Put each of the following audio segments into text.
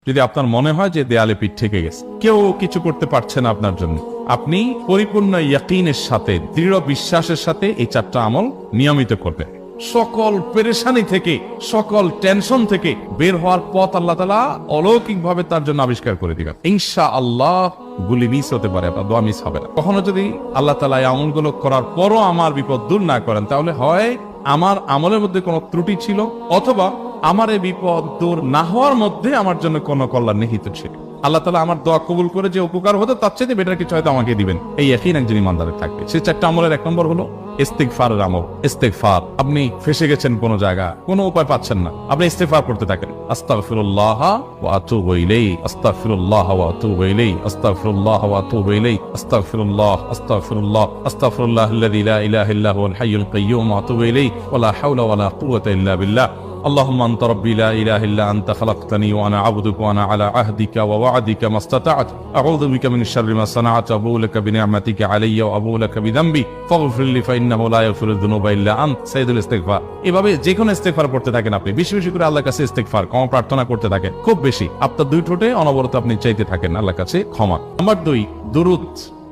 যদি আপনার মনে হয় যে দেয়ালে পিঠ ঠেকে গেছে, কেউ কিছু করতে পারছে না আপনার জন্য, আপনি পরিপূর্ণ ইয়াকিনের সাথে, দৃঢ় বিশ্বাসের সাথে এই 4টা আমল নিয়মিত করবেন। সকল পেরেশানি থেকে, সকল টেনশন থেকে বের হওয়ার পথ আল্লাহ তাআলা অলৌকিকভাবে তার জন্য আবিষ্কার করে দিবেন। ইনশাআল্লাহ গুলি মিস হতে পারে, আপনার দোয়া মিস হবে না। কখনো যদি আল্লাহ তাআলা এই আমলগুলো করার পরও আমার বিপদ দূর না করেন, তাহলে হয় আমার আমলের মধ্যে কোনো ত্রুটি ছিল, অথবা আমার এই বিপদ দূর না হওয়ার মধ্যে আমার জন্য কোনো কল্যাণ নিহিত ছিল। আল্লাহ তাআলা আমার দোয়া কবুল করে যে উপকার হতো তার চেয়ে বেটার কিছু হয়তো আমাকে দিবেন, এই ইয়াকিন একজন ইমানদারের থাকবে। সেই 4টা আমলের 1 নম্বর হলো ইস্তিগফারের আমল। ইস্তিগফার। আপনি ফেসে গেছেন কোনো জায়গা, কোনো উপায় পাচ্ছেন না, আপনি ইস্তিগফার করতে থাকেন। আস্তাগফিরুল্লাহ ওয়া আতুবু ইলাইহি, আস্তাগফিরুল্লাহ ওয়া আতুবু ইলাইহি, আস্তাগফিরুল্লাহ ওয়া আতুবু ইলাইহি, আস্তাগফিরুল্লাহ, আস্তাগফিরুল্লাহ, আস্তাগফিরুল্লাহাল্লাযী লা ইলাহা ইল্লা হুয়াল হাইয়ুল কাইয়্যুম ওয়া আতুবু ইলাইহি ওয়া লা হাওলা ওয়া লা কুওয়াতা ইল্লা বিল্লাহ। اللهم انت ربي لا اله الا انت خلقتني وانا عبدك وانا على عهدك ووعدك ما استطعت اعوذ بك من شر ما صنعت ابو لك بنعمتك علي وابو لك بذنبي فاغفر لي فانه لا يغفر الذنوب الا انت سيدুল ইস্তিগফার। এভাবে যে কোনো ইস্তিগফার করতে থাকেন, আপনি বেশি বেশি করে আল্লাহর কাছে ইস্তিগফার, ক্ষমা প্রার্থনা করতে থাকেন, খুব বেশি। আপনার 2 ঠোঁটে অনবরত আপনি চাইতে থাকেন আল্লাহর কাছে ক্ষমা। নাম্বার 2, দুরূদ।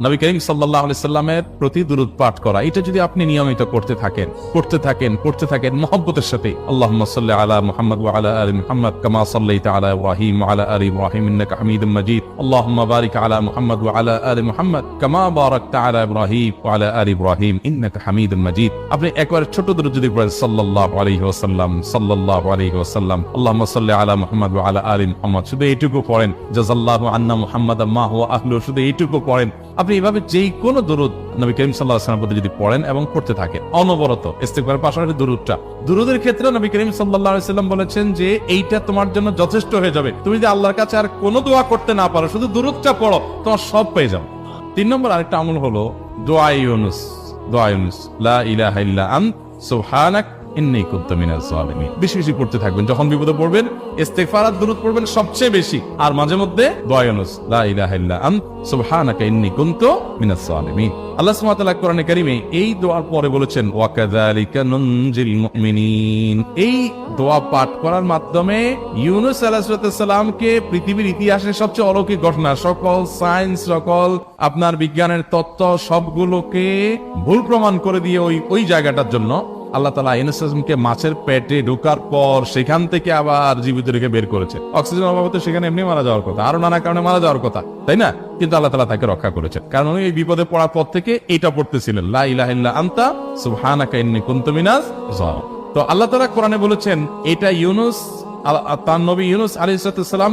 নবী করিম সাল্লাল্লাহু আলাইহি সাল্লামের প্রতি দুরূদ পাঠ করা, এটা যদি আপনি নিয়মিত করতে থাকেন মহব্বতের সাথে, আল্লাহুম্মা সাল্লি আলা মুহাম্মদ ওয়া আলা আলি মুহাম্মদ কামা সাল্লাইতা আলা ইব্রাহিম ওয়া আলা আলি ইব্রাহিম ইন্নাকা হামিদুম মাজিদ, আল্লাহুম্মা বারিক আলা মুহাম্মদ ওয়া আলা আলি মুহাম্মদ কামা বারাকতা আলা ইব্রাহিম ওয়া আলা আলি ইব্রাহিম ইন্নাকা হামিদুম মাজিদ। আপনি একবার ছোট দুরূদ যদি পড়েন, সাল্লাল্লাহু আলাইহি ওয়াসাল্লাম, সাল্লাল্লাহু আলাইহি ওয়াসাল্লাম, আল্লাহুম্মা সাল্লি আলা মুহাম্মদ ওয়া আলা আলি মুহাম্মদ, শুধু এইটুকু পড়েন। জাযাল্লাহু আন্না মুহাম্মাদাম মা হুয়া আহলু, শুধু এইটুকু পড়েন। আপনি এভাবে যেই কোনো দুরূদ নবী করিম সাল্লাল্লাহু আলাইহি ওয়াসাল্লামের প্রতি যদি পড়েন এবং পড়তে থাকেন অনবরত, ইস্তিগফারের পাশাপাশি দুরূদের ক্ষেত্রে নবী করিম সাল্লাল্লাহু আলাইহি ওয়াসাল্লাম বলেছেন যে এইটা তোমার জন্য যথেষ্ট হয়ে যাবে। তুমি যদি আল্লাহর কাছে আর কোনো দোয়া করতে না পারো, শুধু দুরূদটা পড়ো, তোমার সব পেয়ে যাও। 3 নম্বর আরেকটা আমল হলো দোয়া ইউনুস। লা ইলাহা ইল্লা আন্ত সুবহানাক ইন্নী কুনতু মিনাজ জালিমিন। বেশি বেশি পড়তে থাকবেন, যখন বিপদে পড়বেন ইস্তিগফার আর দুরূদ পড়বেন সবচেয়ে বেশি, আর মাঝে মধ্যে দোয়া ইউনুস, লা ইলাহা ইল্লা আন্ত সুবহানাকা ইন্নী কুনতু মিনাজ জালিমিন। আল্লাহ সুবহানাহু ওয়া তাআলা কোরআনে কারীমে এই দোয়ার পরে বলেছেন ওয়া কাযালিকা নুনজিল মুমিনিন। এই দোয়া পাঠ করার মাধ্যমে ইউনুস আলাইহিস সালামকে পৃথিবীর ইতিহাসের সবচেয়ে অলৌকিক ঘটনা, সকল সায়েন্স, সকল আপনার বিজ্ঞানের তত্ত্ব সবগুলোকে ভুল প্রমাণ করে দিয়ে ওই জায়গাটার জন্য আল্লাহ তাআলা ইউনুসকে মাছের পেটে ঢোকার পর সেখান থেকে আবার জীবিত রেখে বের করেছে। অক্সিজেন অভাবে তো সেখানে এমনি মারা যাওয়ার কথা, আরো নানা কারণে মারা যাওয়ার কথা, তাই না? কিন্তু আল্লাহ তাআলা তাকে রক্ষা করেছেন, কারণ উনি এই বিপদে পড়ার পর থেকে এটা পড়তেছিলেন, লা ইলাহা ইল্লা আনতা সুবহানাকা ইন্নী কুনতু মিনাজ জালিমিন। তো আল্লাহ তাআলা কোরআনে বলেছেন এটা ইউনুস, তার নবী ইউনুস আলাইহিস সালাম